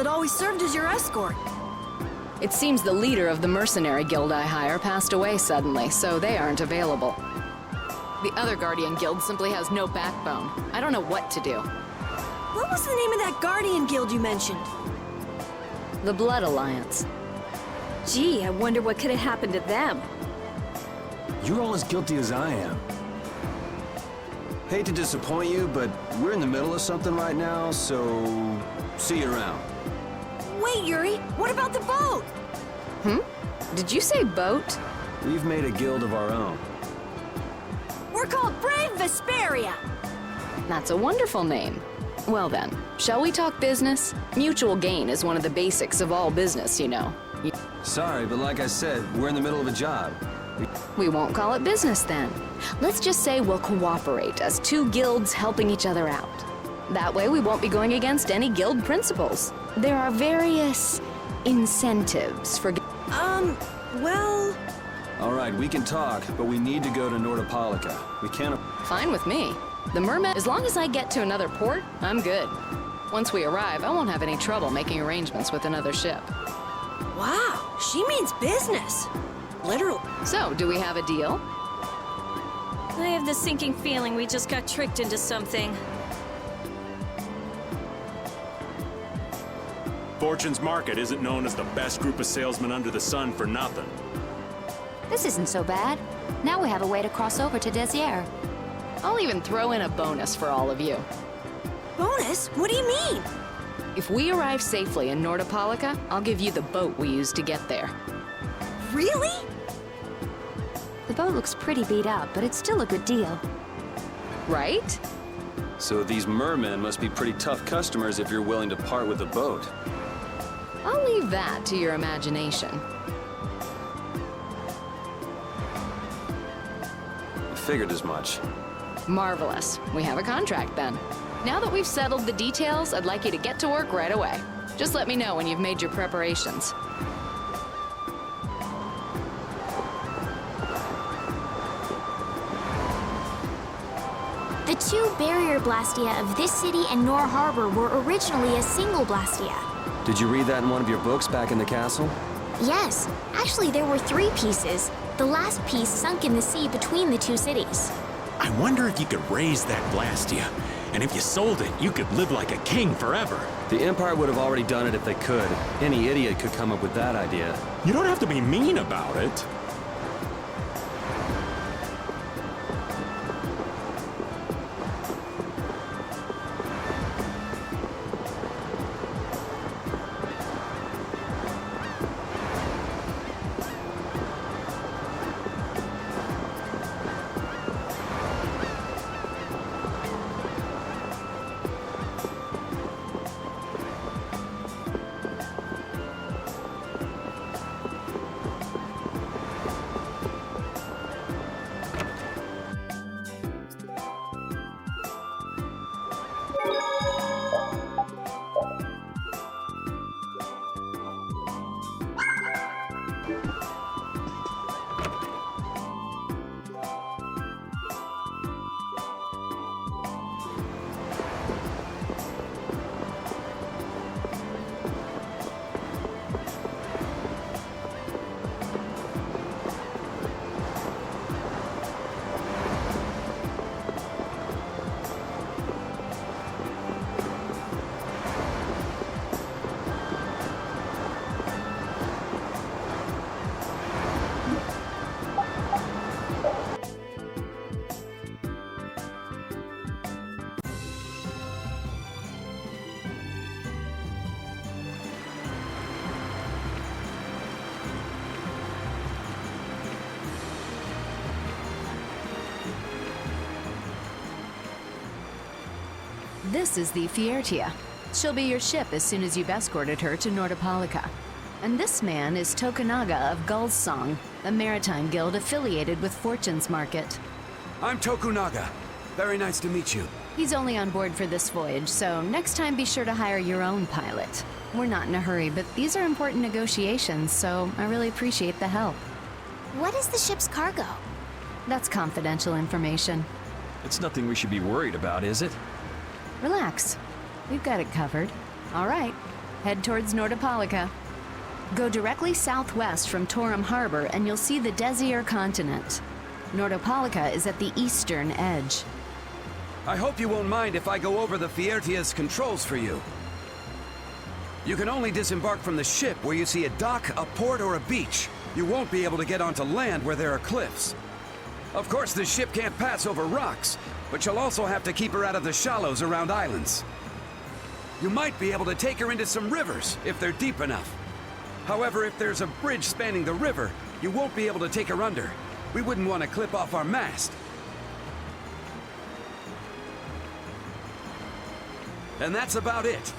that always served as your escort. It seems the leader of the mercenary guild I hire passed away suddenly, so they aren't available. The other Guardian guild simply has no backbone. I don't know what to do. What was the name of that Guardian guild you mentioned? The Blood Alliance. Gee, I wonder what could have happened to them. You're all as guilty as I am. Hate to disappoint you, but we're in the middle of something right now, so see you around. Wait, Yuri, what about the boat? Did you say boat? We've made a guild of our own. We're called Brave Vesperia. That's a wonderful name. Well then, shall we talk business? Mutual gain is one of the basics of all business, you know. Sorry, but like I said, we're in the middle of a job. We won't call it business then. Let's just say we'll cooperate as two guilds helping each other out. That way we won't be going against any guild principles. There are various incentives for... Well... All right, we can talk, but we need to go to Nordopolica. We can't... Fine with me. The merman, as long as I get to another port, I'm good. Once we arrive, I won't have any trouble making arrangements with another ship. Wow, she means business. Literally. So, do we have a deal? I have the sinking feeling we just got tricked into something. Fortune's Market isn't known as the best group of salesmen under the sun for nothing. This isn't so bad. Now we have a way to cross over to Desier. I'll even throw in a bonus for all of you. Bonus? What do you mean? If we arrive safely in Nordopolica, I'll give you the boat we used to get there. Really? The boat looks pretty beat up, but it's still a good deal. Right? So these mermen must be pretty tough customers if you're willing to part with the boat. I'll leave that to your imagination. I figured as much. Marvelous. We have a contract then. Now that we've settled the details, I'd like you to get to work right away. Just let me know when you've made your preparations. The two barrier blastia of this city and Nor Harbor were originally a single blastia. Did you read that in one of your books back in the castle? Yes, actually there were 3 pieces. The last piece sunk in the sea between the 2 cities. I wonder if you could raise that Blastia. And if you sold it, you could live like a king forever. The Empire would have already done it if they could. Any idiot could come up with that idea. You don't have to be mean about it. This is the Fiertia. She'll be your ship as soon as you've escorted her to Nordopolica. And this man is Tokunaga of Gull's Song, a maritime guild affiliated with Fortune's Market. I'm Tokunaga. Very nice to meet you. He's only on board for this voyage, so next time be sure to hire your own pilot. We're not in a hurry, but these are important negotiations, so I really appreciate the help. What is the ship's cargo? That's confidential information. It's nothing we should be worried about, is it? Relax. We've got it covered. All right. Head towards Nordopolica. Go directly southwest from Torum Harbor and you'll see the Desir continent. Nordopolica is at the eastern edge. I hope you won't mind if I go over the Fiertia's controls for you. You can only disembark from the ship where you see a dock, a port, or a beach. You won't be able to get onto land where there are cliffs. Of course, the ship can't pass over rocks, but you'll also have to keep her out of the shallows around islands. You might be able to take her into some rivers, if they're deep enough. However, if there's a bridge spanning the river, you won't be able to take her under. We wouldn't want to clip off our mast. And that's about it.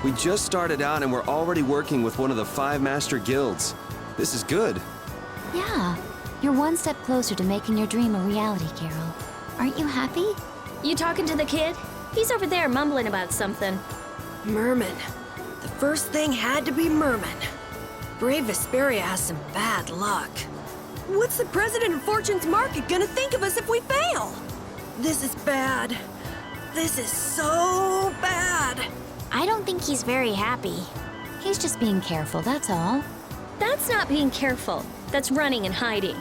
We just started out and we're already working with one of the 5 master guilds. This is good. Yeah, you're one step closer to making your dream a reality, Carol. Aren't you happy? You talking to the kid? He's over there mumbling about something. Merman. The first thing had to be Merman. Brave Vesperia has some bad luck. What's the president of Fortune's Market gonna think of us if we fail? This is bad. This is so bad. I don't think he's very happy. He's just being careful, that's all. That's not being careful. That's running and hiding.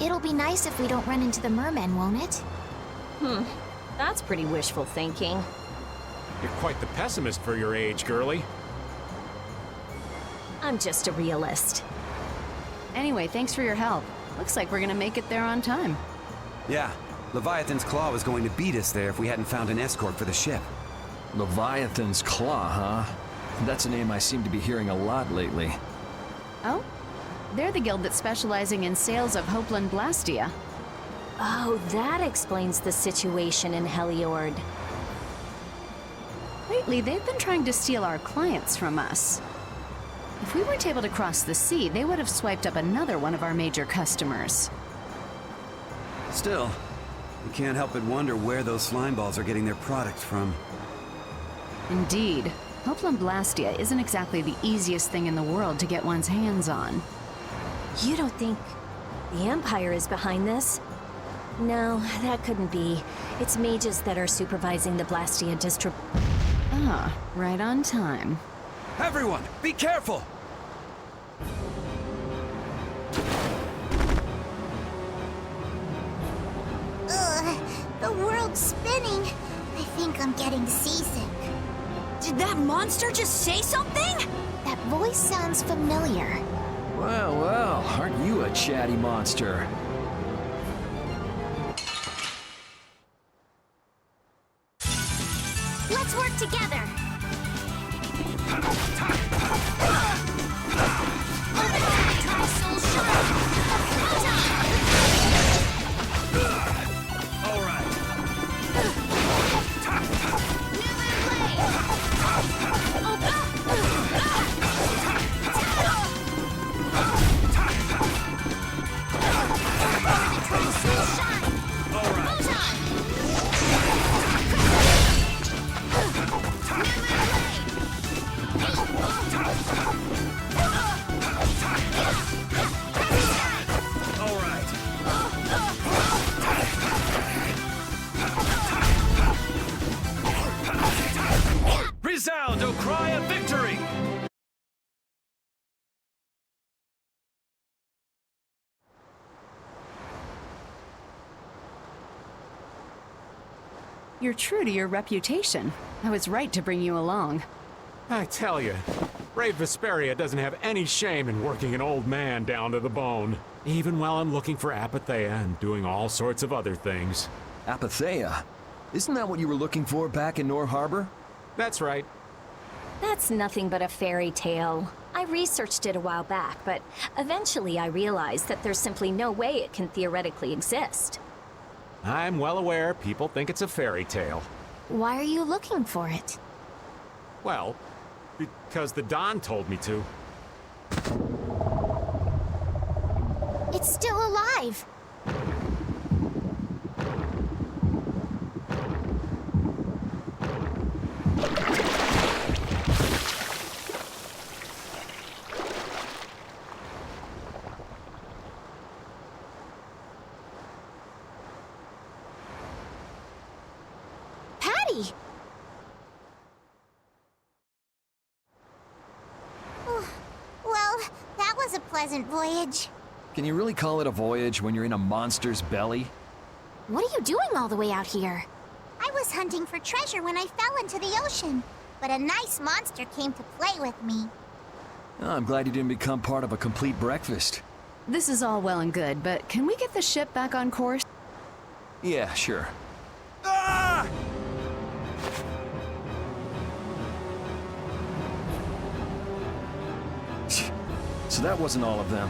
It'll be nice if we don't run into the mermen, won't it? That's pretty wishful thinking. You're quite the pessimist for your age, girlie. I'm just a realist. Anyway, thanks for your help. Looks like we're gonna make it there on time. Yeah, Leviathan's Claw was going to beat us there if we hadn't found an escort for the ship. Leviathan's Claw, huh? That's a name I seem to be hearing a lot lately. Oh? They're the guild that's specializing in sales of Hopeland Blastia. Oh, that explains the situation in Heliord. Lately, they've been trying to steal our clients from us. If we weren't able to cross the sea, they would have swiped up another one of our major customers. Still, you can't help but wonder where those slime balls are getting their product from. Indeed. Hopeland Blastia isn't exactly the easiest thing in the world to get one's hands on. You don't think the Empire is behind this? No, that couldn't be. It's mages that are supervising the Blastia Ah, right on time. Everyone, be careful! Ugh, the world world spinning. I think I'm getting seasick. Did that monster just say something? That voice sounds familiar. Well, well, aren't you a chatty monster? Let's work together. All right. All right. All right. Resound, O cry of victory! You're true to your reputation. I was right to bring you along. I tell you, Brave Vesperia doesn't have any shame in working an old man down to the bone. Even while I'm looking for Apatheia and doing all sorts of other things. Apatheia? Isn't that what you were looking for back in Nor Harbor? That's right. That's nothing but a fairy tale. I researched it a while back, but eventually I realized that there's simply no way it can theoretically exist. I'm well aware people think it's a fairy tale. Why are you looking for it? Well, because the Don told me to. It's still alive. Patty! Well, that was a pleasant voyage. Can you really call it a voyage when you're in a monster's belly? What are you doing all the way out here? I was hunting for treasure when I fell into the ocean, but a nice monster came to play with me. Oh, I'm glad you didn't become part of a complete breakfast. This is all well and good, but can we get the ship back on course? Yeah, sure. Ah! So that wasn't all of them.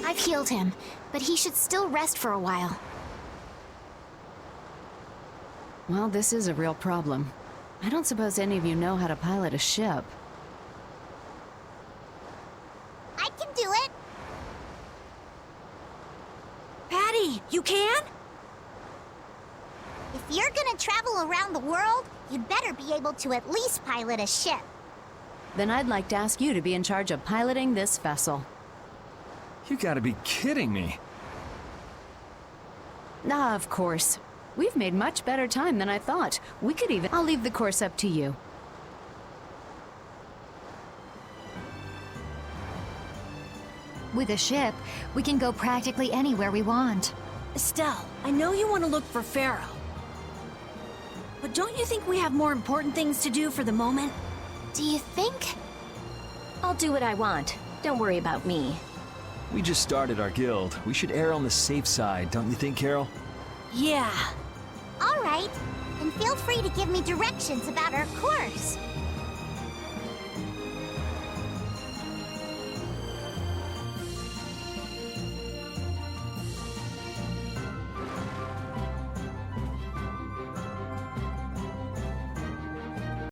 I've healed him, but he should still rest for a while. Well, this is a real problem. I don't suppose any of you know how to pilot a ship. I can do it. Patty, you can? If you're gonna travel around the world, you'd better be able to at least pilot a ship. Then I'd like to ask you to be in charge of piloting this vessel. You gotta be kidding me. Ah, of course. We've made much better time than I thought. We could even... I'll leave the course up to you. With a ship, we can go practically anywhere we want. Estelle, I know you want to look for Pharaoh. But don't you think we have more important things to do for the moment? Do you think? I'll do what I want. Don't worry about me. We just started our guild. We should err on the safe side, don't you think, Carol? Yeah. All right. And feel free to give me directions about our course.